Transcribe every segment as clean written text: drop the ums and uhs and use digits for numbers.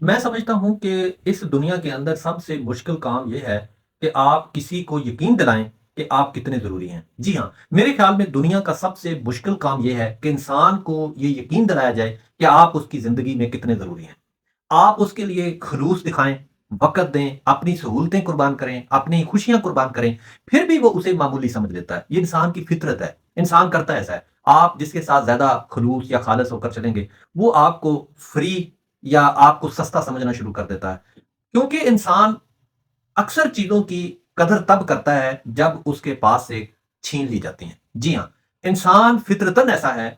میں سمجھتا ہوں کہ اس دنیا کے اندر سب سے مشکل کام یہ ہے کہ آپ کسی کو یقین دلائیں کہ آپ کتنے ضروری ہیں۔ جی ہاں، میرے خیال میں دنیا کا سب سے مشکل کام یہ ہے کہ انسان کو یہ یقین دلایا جائے کہ آپ اس کی زندگی میں کتنے ضروری ہیں۔ آپ اس کے لیے خلوص دکھائیں، وقت دیں، اپنی سہولتیں قربان کریں، اپنی خوشیاں قربان کریں، پھر بھی وہ اسے معمولی سمجھ لیتا ہے۔ یہ انسان کی فطرت ہے، انسان کرتا ہے ایسا ہے۔ آپ جس کے ساتھ زیادہ خلوص یا خالص ہو کر چلیں گے، وہ آپ کو فری یا آپ کو سستا سمجھنا شروع کر دیتا ہے، کیونکہ انسان اکثر چیزوں کی قدر تب کرتا ہے جب اس کے پاس سے چھین لی جاتی ہیں۔ جی ہاں، انسان فطرتاً ایسا ہے،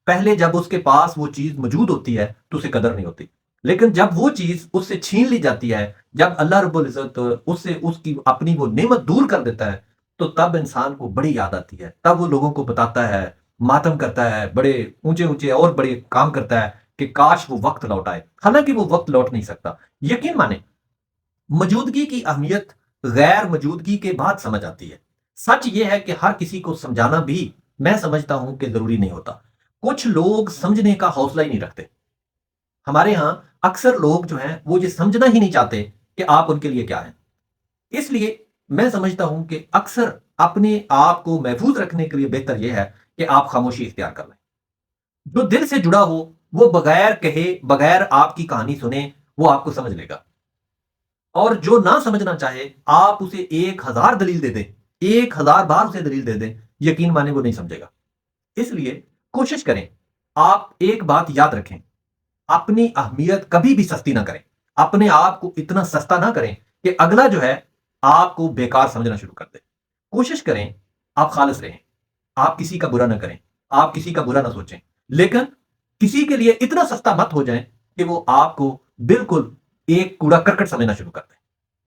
پہلے جب اس کے پاس وہ چیز موجود ہوتی ہے تو اسے قدر نہیں ہوتی، لیکن جب وہ چیز اس سے چھین لی جاتی ہے، جب اللہ رب العزت اس سے اس کی اپنی وہ نعمت دور کر دیتا ہے، تو تب انسان کو بڑی یاد آتی ہے، تب وہ لوگوں کو بتاتا ہے، ماتم کرتا ہے، بڑے اونچے اونچے اور بڑے کام کرتا ہے کہ کاش وہ وقت لوٹ آئے، حالانکہ وہ وقت لوٹ نہیں سکتا۔ یقین مانیں، موجودگی کی اہمیت غیر موجودگی کے بعد سمجھ آتی ہے۔ سچ یہ ہے کہ ہر کسی کو سمجھانا بھی میں سمجھتا ہوں کہ ضروری نہیں ہوتا۔ کچھ لوگ سمجھنے کا حوصلہ ہی نہیں رکھتے۔ ہمارے ہاں اکثر لوگ جو ہیں وہ یہ سمجھنا ہی نہیں چاہتے کہ آپ ان کے لیے کیا ہیں۔ اس لیے میں سمجھتا ہوں کہ اکثر اپنے آپ کو محفوظ رکھنے کے لیے بہتر یہ ہے کہ آپ خاموشی اختیار کر لیں۔ جو دل سے جڑا ہو وہ بغیر کہے، بغیر آپ کی کہانی سنے، وہ آپ کو سمجھ لے گا، اور جو نہ سمجھنا چاہے آپ اسے 1000 دلیل دے دیں، 1000 بار اسے دلیل دے دیں، یقین مانے وہ نہیں سمجھے گا۔ اس لیے کوشش کریں، آپ ایک بات یاد رکھیں، اپنی اہمیت کبھی بھی سستی نہ کریں، اپنے آپ کو اتنا سستا نہ کریں کہ اگلا جو ہے آپ کو بیکار سمجھنا شروع کر دے۔ کوشش کریں آپ خالص رہیں، آپ کسی کا برا نہ کریں، آپ کسی کا برا نہ سوچیں، لیکن کسی کے لیے اتنا سستا مت ہو جائیں کہ وہ آپ کو بالکل ایک کوڑا کرکٹ سمجھنا شروع کر دیں۔